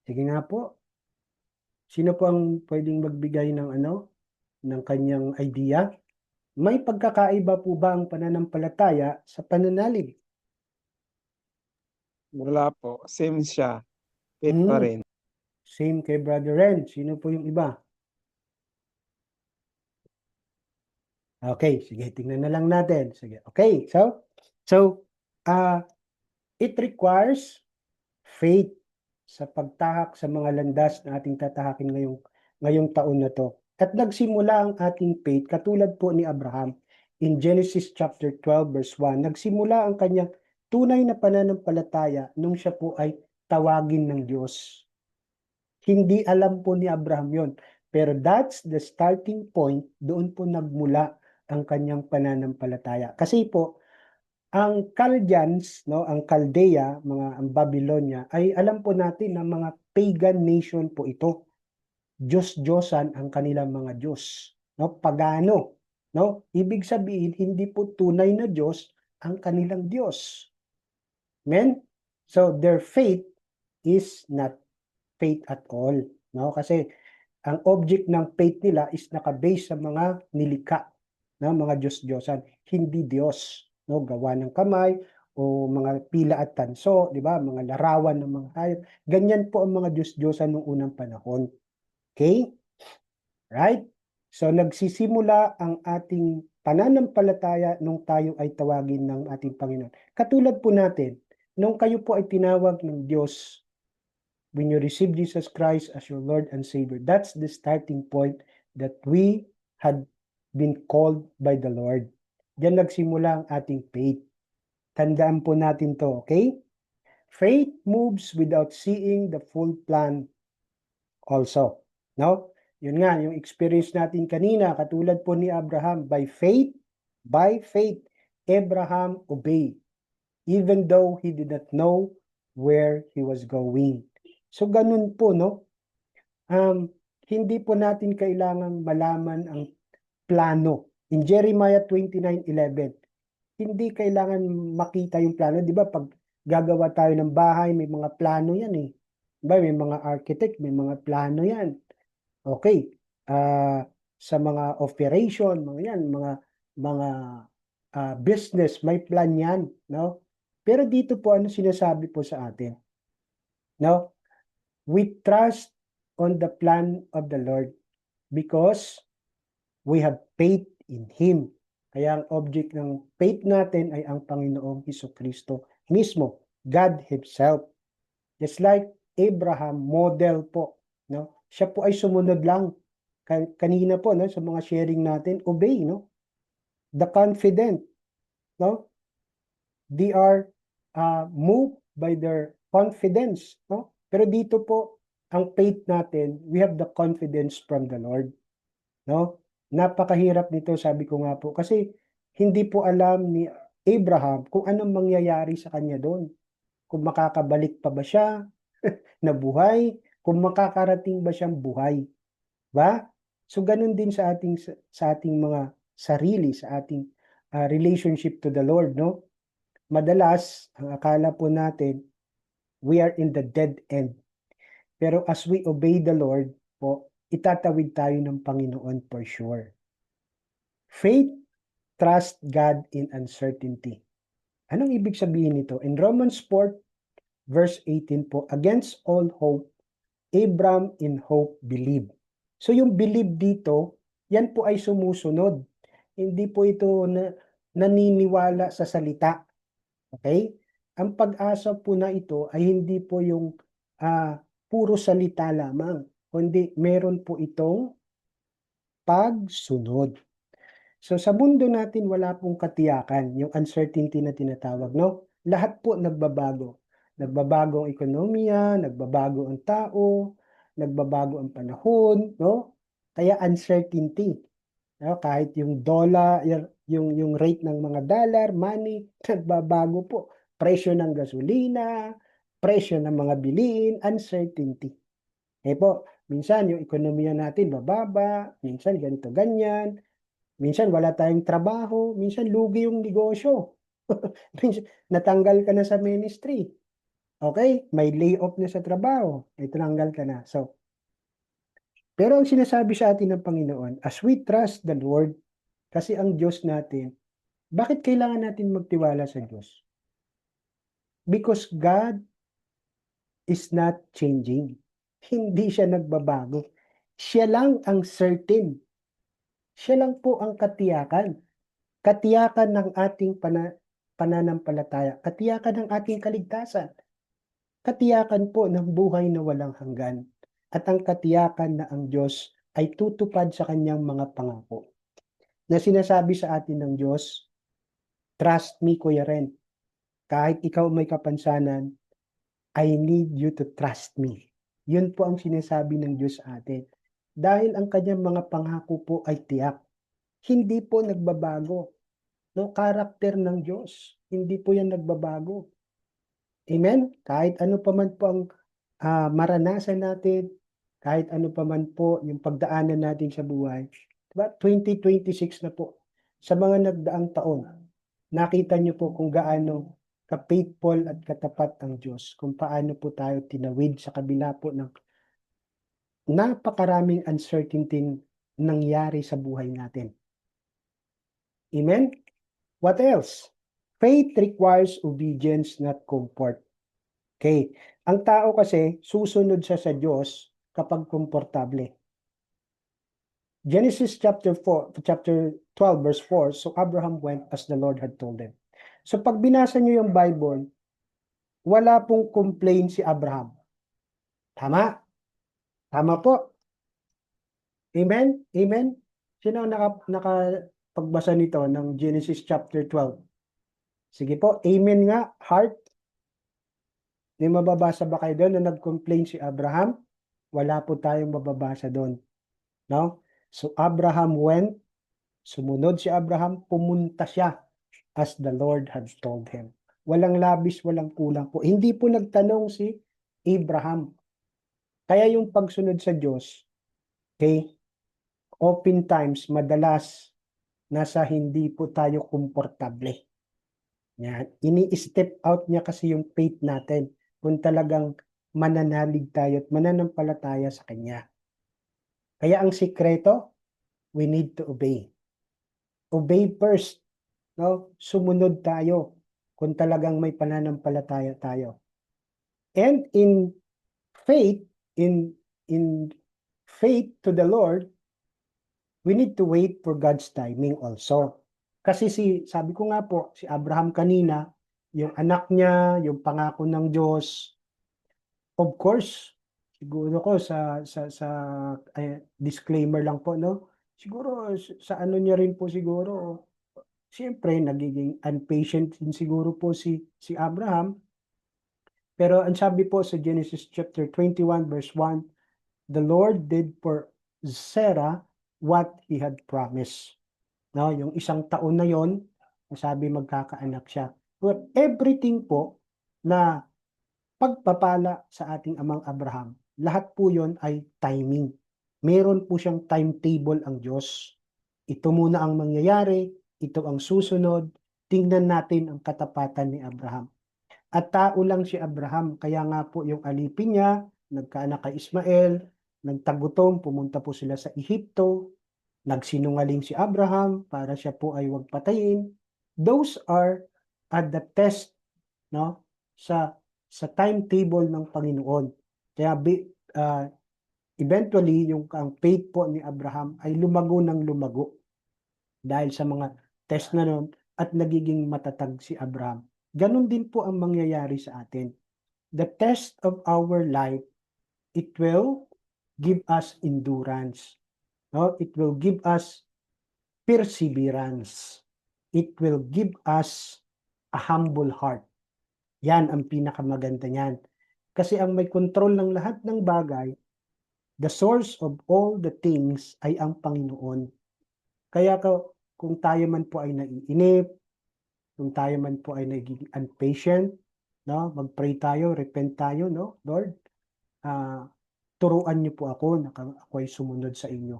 Sige nga po. Sino po ang pwedeng magbigay ng kanyang idea? May pagkakaiba po ba ang pananampalataya sa pananalig? Wala po. Same siya. Faith pa rin. Same kay Brother Ren. Sino po yung iba? Okay, sige, tingnan na lang natin. Sige. Okay, so it requires faith sa pagtahak sa mga landas na ating tatahakin ngayong taon na to. At nagsimula ang ating faith katulad po ni Abraham in Genesis chapter 12 verse 1. Nagsimula ang kanyang tunay na pananampalataya nung siya po ay tawagin ng Diyos. Hindi alam po ni Abraham yon, pero that's the starting point. Doon po nagmula ang kanyang pananampalataya. Kasi po, ang Chaldeans, no, ang Chaldea, ang Babylonia, ay alam po natin na mga pagan nation po ito. Diyos-Diyosan ang kanilang mga Diyos, no, pagano, no? Ibig sabihin hindi po tunay na Diyos ang kanilang Diyos. Amen? So their faith is not faith at all, no? Kasi ang object ng faith nila is nakabase sa mga nilikha na mga Diyos-Diyosan, hindi Diyos, no? Gawa ng kamay o mga pila at tanso, di ba? Mga larawan ng mga hayop. Ganyan po ang mga Diyos-Diyosan noong unang panahon. Okay? Right? So nagsisimula ang ating pananampalataya nung tayo ay tawagin ng ating Panginoon. Katulad po natin, nung kayo po ay tinawag ng Diyos, when you receive Jesus Christ as your Lord and Savior, that's the starting point that we had been called by the Lord. Diyan nagsimula ang ating faith. Tandaan po natin to, okay? Faith moves without seeing the full plan also. No? Yun nga, yung experience natin kanina, katulad po ni Abraham, by faith, Abraham obeyed, even though he did not know where he was going. So ganun po, no? Hindi po natin kailangan malaman ang plano. In Jeremiah 29:11, hindi kailangan makita yung plano. Di ba pag gagawa tayo ng bahay, may mga plano yan eh. Diba? May mga architect, may mga plano yan. Okay. Sa mga operation, mga business, may plan yan. No? Pero dito po, ano sinasabi po sa atin? No? We trust on the plan of the Lord because we have faith in Him. Kaya ang object ng faith natin ay ang Panginoong Hesukristo mismo, God Himself. Just like Abraham, model po. No? Siya po ay sumunod lang. Kanina po, no, sa mga sharing natin, obey. No? The confident. No? They are moved by their confidence. No? Pero dito po, ang faith natin, we have the confidence from the Lord. No? Napakahirap nito, sabi ko nga po, kasi hindi po alam ni Abraham kung anong mangyayari sa kanya doon. Kung makakabalik pa ba siya na buhay, kung makakarating ba siyang buhay. Ba? So ganun din sa ating mga sarili, sa ating relationship to the Lord, no? Madalas, ang akala po natin, we are in the dead end. Pero as we obey the Lord po, itatawid tayo ng Panginoon for sure. Faith, trust God in uncertainty. Anong ibig sabihin nito? In Romans 4, verse 18 po, against all hope, Abram in hope believed. So yung believe dito, yan po ay sumusunod. Hindi po ito naniniwala sa salita. Okay? ang pag-asa po na ito ay hindi po yung puro salita lamang, kundi meron po itong pagsunod. So sa mundo natin wala pong katiyakan, yung uncertainty na tinatawag, no? Lahat po nagbabago. Nagbabago ang ekonomiya, nagbabago ang tao, nagbabago ang panahon, no? Kaya uncertainty. No? Kahit yung dollar, yung rate ng mga dollar, money, nagbabago po. Presyo ng gasolina, presyo ng mga bilihin, uncertainty. Po, minsan yung ekonomiya natin bababa, minsan ganito ganyan, minsan wala tayong trabaho, minsan lugi yung negosyo. Minsan, natanggal ka na sa ministry. Okay? May layoff na sa trabaho. Tinanggal ka na. So, pero ang sinasabi sa atin ng Panginoon, as we trust the Lord, kasi ang Diyos natin, bakit kailangan natin magtiwala sa Diyos? Because God is not changing. Hindi siya nagbabago. Siya lang ang certain. Siya lang po ang katiyakan. Katiyakan ng ating pananampalataya. Katiyakan ng ating kaligtasan. Katiyakan po ng buhay na walang hanggan. At ang katiyakan na ang Diyos ay tutupad sa kanyang mga pangako. Na sinasabi sa atin ng Diyos, trust me, Kuya Ren. Kahit ikaw may kapansanan, I need you to trust me. Yun po ang sinasabi ng Diyos sa atin. Dahil ang kanyang mga pangako po ay tiyak. Hindi po nagbabago. No, karakter ng Diyos. Hindi po yan nagbabago. Amen? Kahit ano pa man po ang maranasan natin, kahit ano pa man po yung pagdaanan natin sa buhay. Diba? 2026 na po. Sa mga nagdaang taon, nakita niyo po kung gaano ka-faithful at katapat ang Diyos. Kung paano po tayo tinawid sa kabila po ng napakaraming uncertainty nangyari sa buhay natin. Amen? What else? Faith requires obedience, not comfort. Okay. Ang tao kasi, susunod siya sa Diyos kapag komportable. Genesis chapter 12, verse 4, so Abraham went as the Lord had told him. So pag binasa niyo yung Bible, wala pong complaint si Abraham. Tama? Tama po. Amen? Amen? Sino nakapagbasa nito ng Genesis chapter 12? Sige po, amen nga, heart. May mababasa ba kayo doon na nag-complain si Abraham? Wala po tayong mababasa doon. No? So Abraham went, sumunod si Abraham, pumunta siya as the Lord had told him. Walang labis, walang kulang po. Hindi po nagtanong si Abraham. Kaya yung pagsunod sa Diyos, okay, oftentimes, madalas, nasa hindi po tayo komportable. Yan. Ini-step out niya kasi yung faith natin kung talagang mananalig tayo at mananampalataya sa Kanya. Kaya ang sikreto, we need to obey. Obey first. No? Sumunod tayo kung talagang may pananampalataya tayo. And in faith, in faith to the Lord, we need to wait for God's timing also. Kasi sabi ko nga po, si Abraham kanina, yung anak niya, yung pangako ng Diyos, of course, siguro ko sa disclaimer lang po, no? Siguro sa ano niya rin po siguro, siyempre nagiging impatient din siguro po si Abraham. Pero ang sabi po sa Genesis chapter 21 verse 1, the Lord did for Sarah what He had promised. No, yung isang taon na yon, sabi magkakaanak siya. But everything po na pagpapala sa ating amang Abraham, lahat po yon ay timing. Meron po siyang timetable ang Diyos. Ito muna ang mangyayari, ito ang susunod, tingnan natin ang katapatan ni Abraham. At tao lang si Abraham, kaya nga po yung alipin niya, nagkaanak kay Ismael, nagtagutom, pumunta po sila sa Ehipto, nagsinungaling si Abraham para siya po ay huwag patayin. Those are at the test, no, sa timetable ng Panginoon. Kaya eventually ang faith po ni Abraham ay lumago ng lumago dahil sa mga test na noon at nagiging matatag si Abraham. Ganun din po ang mangyayari sa atin. The test of our life, it will give us endurance. No? It will give us perseverance. It will give us a humble heart. Yan ang pinakamaganda niyan. Kasi ang may kontrol ng lahat ng bagay, the source of all the things ay ang Panginoon. Kaya kung tayo man po ay naiinip, kung tayo man po ay naging impatient, no? Mag-pray tayo, repent tayo, no? Lord, turuan niyo po ako na ako ay sumunod sa inyo.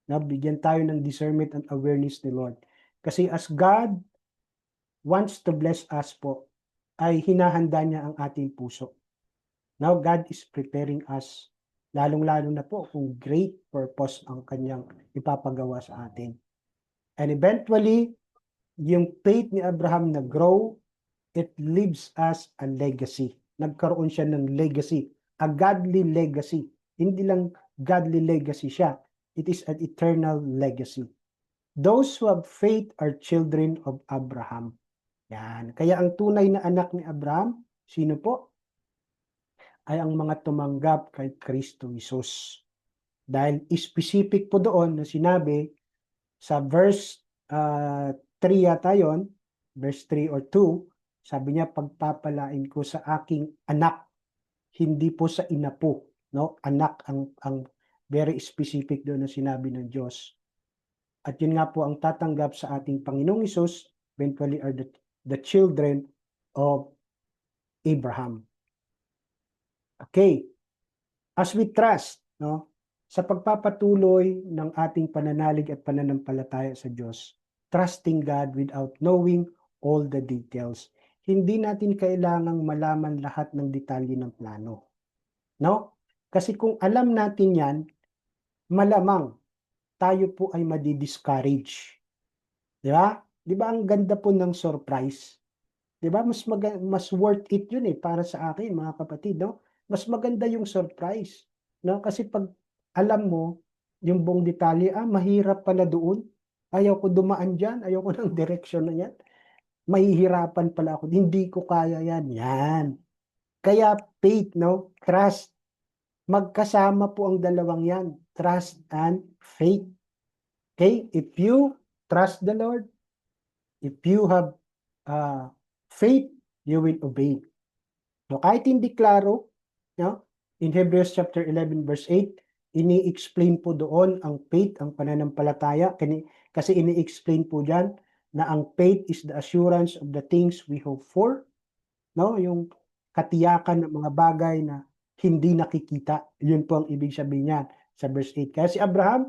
No? Bigyan tayo ng discernment and awareness ni Lord. Kasi as God wants to bless us po, ay hinahanda niya ang ating puso. Now, God is preparing us, lalong-lalo na po kung great purpose ang kanyang ipapagawa sa atin. And eventually, yung faith ni Abraham na grow, it leaves us a legacy. Nagkaroon siya ng legacy, a godly legacy. Hindi lang godly legacy siya, it is an eternal legacy. Those who have faith are children of Abraham. Yan. Kaya ang tunay na anak ni Abraham, sino po? Ay ang mga tumanggap kay Kristo Jesus. Dahil specific po doon na sinabi sa verse 3 yata yun, verse 3 or 2, sabi niya, pagpapalain ko sa aking anak, hindi po sa ina po. No? Anak ang very specific doon na sinabi ng Diyos. At yun nga po ang tatanggap sa ating Panginoong Hesus, eventually are the children of Abraham. Okay. As we trust, no, sa pagpapatuloy ng ating pananalig at pananampalataya sa Diyos, trusting God without knowing all the details. Hindi natin kailangang malaman lahat ng detalye ng plano. No? Kasi kung alam natin yan, malamang tayo po ay madi-discourage. Di ba? Di ba ang ganda po ng surprise? Di ba? Mas worth it yun para sa akin, mga kapatid, no? Mas maganda yung surprise, no? Kasi pag alam mo yung buong detalye, mahirap pala doon. Ayaw ko dumaan diyan, ayaw ko ng direction na yan. Mahihirapan pala ako, hindi ko kaya yan. Yan. Kaya faith, no? Trust. Magkasama po ang dalawang yan, trust and faith. Okay? If you trust the Lord, if you have faith, you will obey. So kahit hindi klaro, no? In Hebrews chapter 11 verse 8, ini-explain po doon ang faith, ang pananampalataya, kasi ini-explain po diyan na ang faith is the assurance of the things we hope for, no? Yung katiyakan ng mga bagay na hindi nakikita. Yun po ang ibig sabihin niyan sa verse 8. Kaya si Abraham,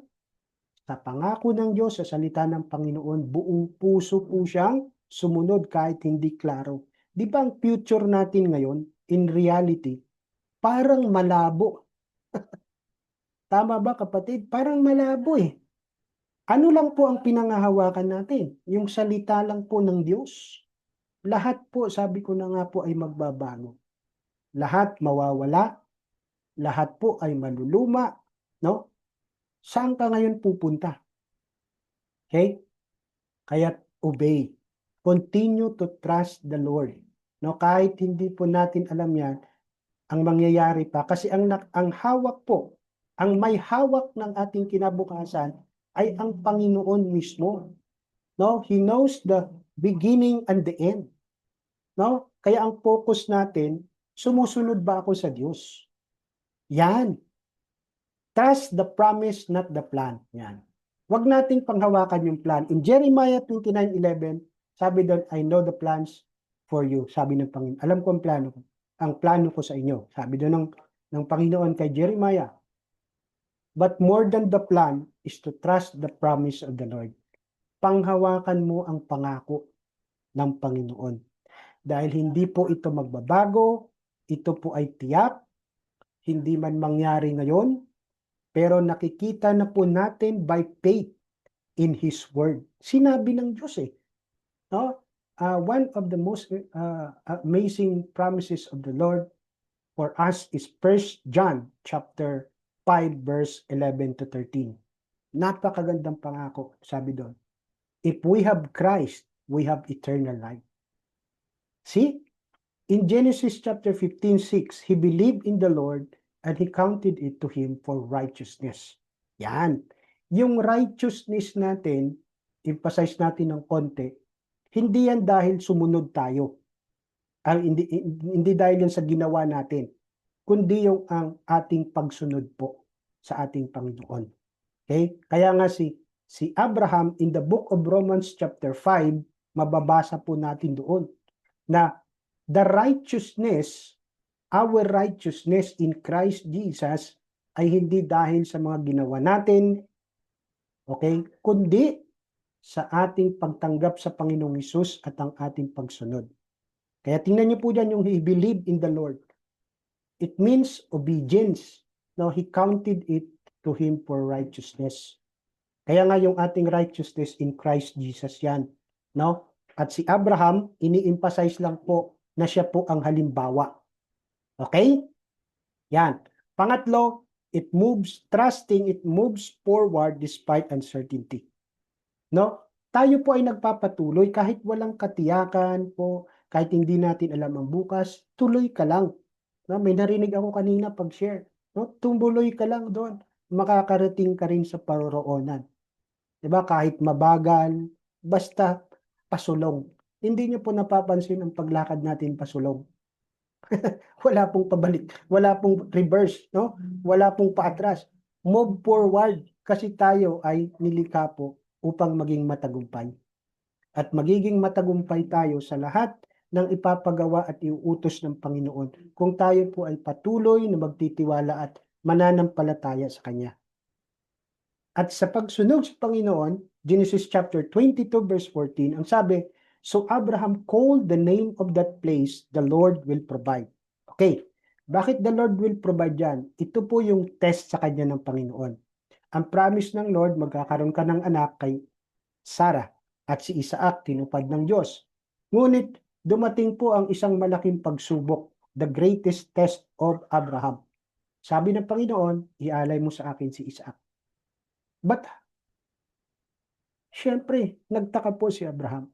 sa pangako ng Diyos, sa salita ng Panginoon, buong puso po siyang sumunod kahit hindi klaro. Di ba ang future natin ngayon, in reality, parang malabo. Tama ba kapatid? Parang malabo Ano lang po ang pinangahawakan natin? Yung salita lang po ng Diyos. Lahat po, sabi ko na nga po, ay magbabago. Lahat mawawala, lahat po ay maluluma, no? Saan ka ngayon pupunta? Okay? Kaya obey. Continue to trust the Lord. No, kahit hindi po natin alam yan, ang mangyayari pa kasi ang hawak po, ang may hawak ng ating kinabukasan ay ang Panginoon mismo. No, He knows the beginning and the end. No? Kaya ang focus natin, sumusunod ba ako sa Diyos? Yan. Trust the promise, not the plan. Yan. Huwag nating panghawakan yung plan. In Jeremiah 29:11, sabi doon, I know the plans for you. Sabi ng Panginoon. Alam ko ang plano ko. Ang plano ko sa inyo. Sabi doon ng Panginoon kay Jeremiah. But more than the plan is to trust the promise of the Lord. Panghawakan mo ang pangako ng Panginoon. Dahil hindi po ito magbabago, ito po ay tiyak, hindi man mangyari ngayon, pero nakikita na po natin by faith in His Word. Sinabi ng Diyos no? One of the most amazing promises of the Lord for us is 1 John chapter 5 verse 11 to 13. Napakagandang pangako, sabi doon. If we have Christ, we have eternal life. See, in Genesis chapter 15:6, he believed in the Lord and he counted it to him for righteousness. Yan. Yung righteousness natin, emphasize natin ng konti, hindi yan dahil sumunod tayo. Hindi dahil yan sa ginawa natin, kundi yung ang ating pagsunod po sa ating Panginoon. Okay? Kaya nga si Abraham in the book of Romans chapter 5, mababasa po natin doon na the righteousness, our righteousness in Christ Jesus ay hindi dahil sa mga ginawa natin, okay, kundi sa ating pagtanggap sa Panginoong Hesus at ang ating pagsunod. Kaya tingnan niyo po dyan yung he believed in the Lord. It means obedience. Now, he counted it to him for righteousness. Kaya nga yung ating righteousness in Christ Jesus yan. No? At si Abraham, ini-emphasize lang po na siya po ang halimbawa. Okay? Yan. Pangatlo, it moves forward despite uncertainty. No? Tayo po ay nagpapatuloy kahit walang katiyakan po, kahit hindi natin alam ang bukas, tuloy ka lang. No? May narinig ako kanina pag-share. No? Tumuloy ka lang doon. Makakarating ka rin sa paroroonan. Diba? Kahit mabagal, basta pasulong. Hindi niyo po napapansin ang paglakad natin pasulong. Wala pong pabalik, wala pong reverse, no? Wala pong paatras. Move forward kasi tayo ay nilikha po upang maging matagumpay. At magiging matagumpay tayo sa lahat ng ipapagawa at iuutos ng Panginoon kung tayo po ay patuloy na magtitiwala at mananampalataya sa Kanya. At sa pagsunog sa Panginoon, Genesis chapter 22 verse 14, ang sabi, so Abraham called the name of that place, the Lord will provide. Okay, bakit the Lord will provide yan? Ito po yung test sa kanya ng Panginoon. Ang promise ng Lord, magkakaroon ka ng anak kay Sarah at si Isaac, tinupad ng Diyos. Ngunit dumating po ang isang malaking pagsubok, the greatest test of Abraham. Sabi ng Panginoon, ialay mo sa akin si Isaac. But, syempre, nagtaka po si Abraham.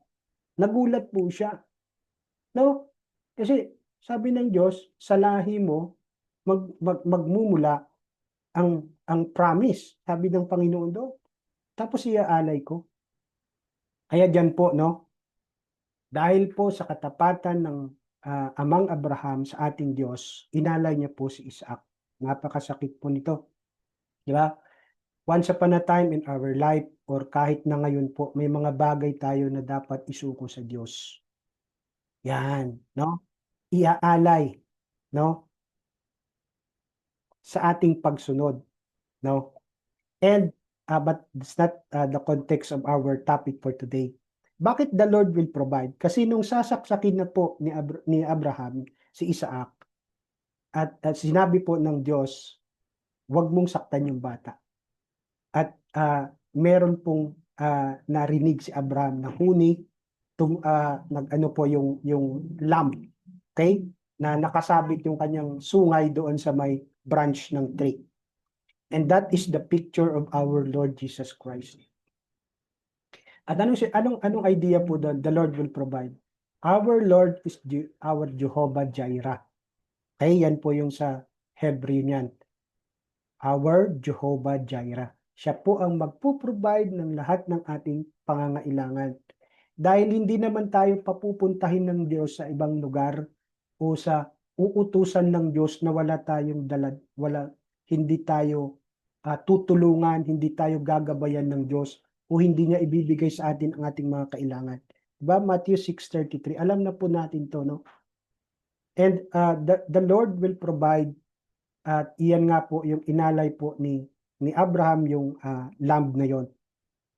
Nagulat po siya. No? Kasi, sabi ng Diyos, sa lahi mo, magmumula ang promise. Sabi ng Panginoon doon. Tapos iaalay ko. Kaya dyan po, no? Dahil po sa katapatan ng Amang Abraham sa ating Diyos, inalay niya po si Isaac. Napakasakit po nito. Di ba? Once upon a time in our life or kahit na ngayon po, may mga bagay tayo na dapat isuko sa Diyos. Yan, no? Iaalay, no? Sa ating pagsunod, no? And, but it's not the context of our topic for today. Bakit the Lord will provide? Kasi nung sasaksakin na po ni Abraham, si Isaac, at sinabi po ng Diyos, huwag mong saktan yung bata. At meron pong narinig si Abraham na huni, nag-ano po yung lamb, okay? Na nakasabit yung kanyang sungay doon sa may branch ng tree. And that is the picture of our Lord Jesus Christ. At anong idea po doon? The Lord will provide. Our Lord is our Jehovah Jireh. Okay, yan po yung sa Hebrew niyan. Our Jehovah Jireh. Siya po ang magpo-provide ng lahat ng ating pangangailangan. Dahil hindi naman tayo papupuntahin ng Diyos sa ibang lugar o sa uutusan ng Diyos na wala tayong hindi tayo tutulungan, hindi tayo gagabayan ng Diyos o hindi niya ibibigay sa atin ang ating mga kailangan. Diba? Matthew 6:33. Alam na po natin to, no? And the Lord will provide at iyan nga po yung inalay po ni Abraham yung lamb na yon,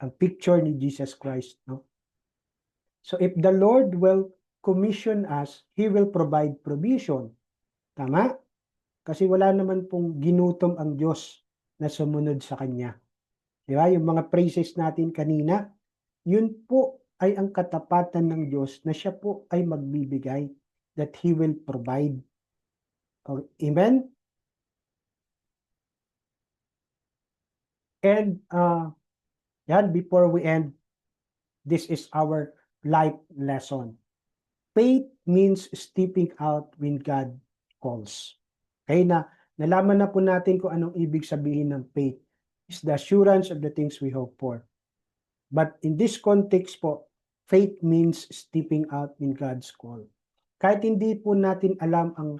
ang picture ni Jesus Christ, no? So if the Lord will commission us, He will provide provision. Tama? Kasi wala naman pong ginutom ang Diyos na sumunod sa Kanya. Di ba? Yung mga praises natin kanina, yun po ay ang katapatan ng Diyos na siya po ay magbibigay, that He will provide. Amen? And yan, before we end, this is our life lesson. faith means stepping out when God calls. Okay, nalaman na po natin kung anong ibig sabihin ng faith. It's the assurance of the things we hope for. But in this context po, faith means stepping out in God's call. Kahit hindi po natin alam ang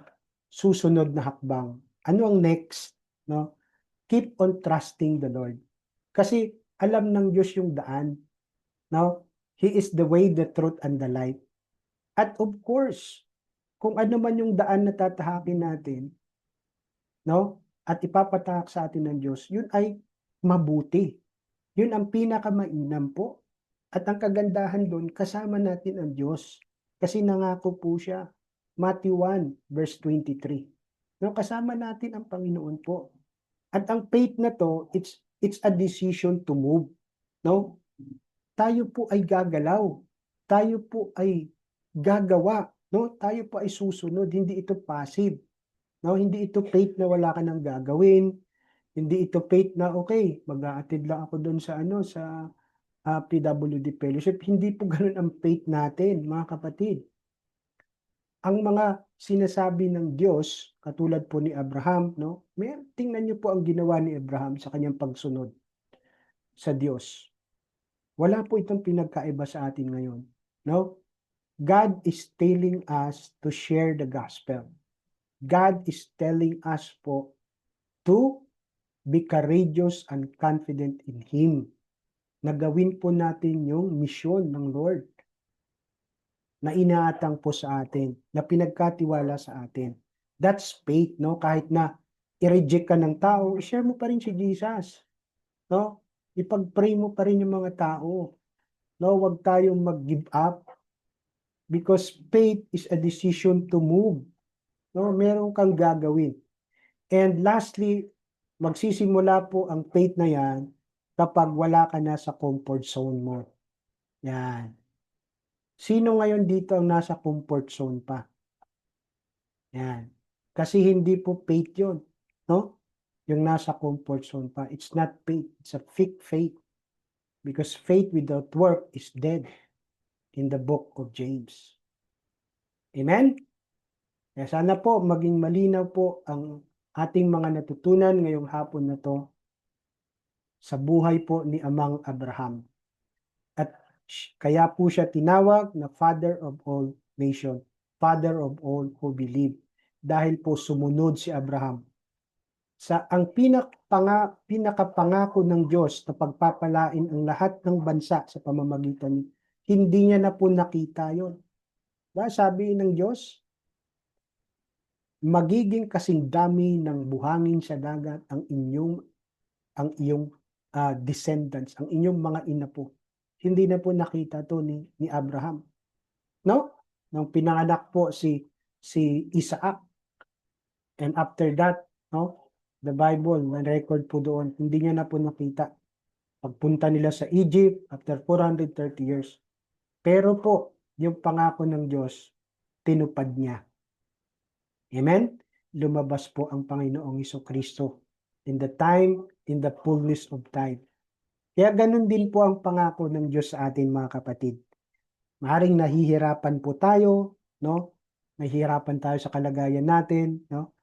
susunod na hakbang, ano ang next, no? Keep on trusting the Lord. Kasi alam ng Diyos yung daan, no? He is the way, the truth, and the light. At of course, kung ano man yung daan na tatahakin natin, no? At ipapatahak sa atin ng Diyos, yun ay mabuti. Yun ang pinakamainam po. At ang kagandahan doon, kasama natin ang Diyos. Kasi nangako po siya. Matthew 1 verse 23. No, kasama natin ang Panginoon po. At ang faith na to, it's a decision to move. No? Tayo po ay gagalaw. Tayo po ay gagawa. No? Tayo po ay susunod. Hindi ito passive. No? Hindi ito faith na wala ka nang gagawin. Hindi ito faith na okay, mag-aatid lang ako doon sa PWD Fellowship. Hindi po ganoon ang faith natin, mga kapatid. Ang mga sinasabi ng Diyos, katulad po ni Abraham, no? Tingnan niyo po ang ginawa ni Abraham sa kanyang pagsunod sa Diyos. Wala po itong pinagkaiba sa atin ngayon, no? God is telling us to share the gospel. God is telling us po to be courageous and confident in Him. Nagawin po natin yung misyon ng Lord na inaatang po sa atin, na pinagkatiwala sa atin. That's faith, no? Kahit na i-reject ka ng tao, i-share mo pa rin si Jesus. No? Ipag-pray mo pa rin yung mga tao. No? Huwag tayong mag-give up. Because faith is a decision to move. No? Meron kang gagawin. And lastly, magsisimula po ang faith na yan kapag wala ka na sa comfort zone mo. Yan. Sino ngayon dito ang nasa comfort zone pa? Yan. Kasi hindi po faith yun. No? Yung nasa comfort zone pa. It's not faith. It's a fake faith. Because faith without work is dead in the book of James. Amen? Kaya sana po maging malinaw po ang ating mga natutunan ngayong hapon na to sa buhay po ni Amang Abraham. At kaya po siya tinawag na Father of all nation, Father of all who believe, dahil po sumunod si Abraham. Sa ang pinakapangako ng Diyos na pagpapalain ang lahat ng bansa sa pamamagitan niya, hindi niya na po nakita yon. Sabi ng Diyos, magiging kasing dami ng buhangin sa dagat ang iyong descendants, ang inyong mga inapo. Hindi na po nakita to ni Abraham. No? Nung pinanganak po si Isaac. And after that, no? The Bible, may record po doon, hindi niya na po nakita. Pagpunta nila sa Egypt after 430 years. Pero po, yung pangako ng Diyos, tinupad niya. Amen? Lumabas po ang Panginoong Jesucristo in the fullness of time. Kaya ganun din po ang pangako ng Diyos sa atin, mga kapatid. Maaaring nahihirapan po tayo, no? Nahihirapan tayo sa kalagayan natin, no?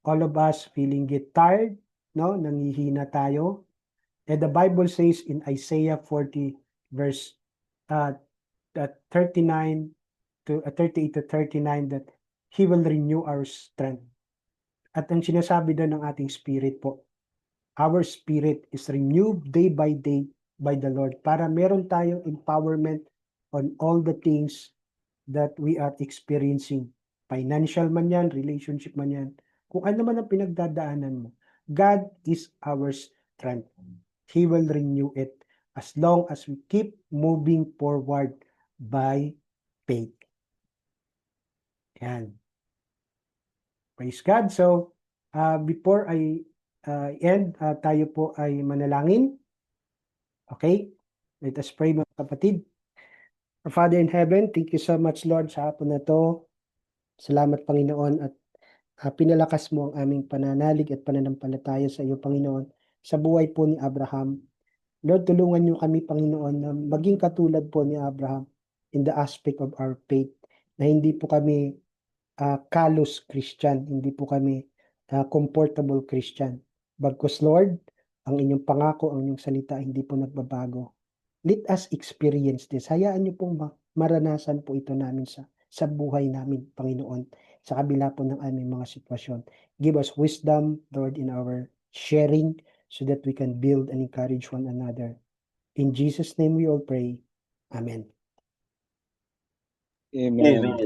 All of us feeling get tired, no? Nangihina tayo. And the Bible says in Isaiah 40 verse 38 to 39 that He will renew our strength. At ang sinasabi doon ng ating spirit po, our spirit is renewed day by day by the Lord para meron tayong empowerment on all the things that we are experiencing. Financial man yan, relationship man yan. Kung ano man ang pinagdadaanan mo, God is our strength. He will renew it as long as we keep moving forward by faith. Yan. Praise God. So, before I end, tayo po ay manalangin. Okay? Let us pray, mga kapatid. Our Father in heaven, thank you so much, Lord, sa hapon na to. Salamat, Panginoon, at pinalakas mo ang aming pananalig at pananampalataya sa iyo, Panginoon, sa buhay po ni Abraham. Lord, tulungan niyo kami, Panginoon, na maging katulad po ni Abraham. in the aspect of our faith, na hindi po kami callous Christian, hindi po kami comfortable Christian. Bagkus Lord, ang inyong pangako, ang inyong salita, hindi po nagbabago. Let us experience this. Hayaan niyo pong maranasan po ito namin sa buhay namin, Panginoon, sa kabila po ng aming mga sitwasyon. Give us wisdom, Lord, in our sharing so that we can build and encourage one another. In Jesus' name we all pray. Amen. Amen. Amen.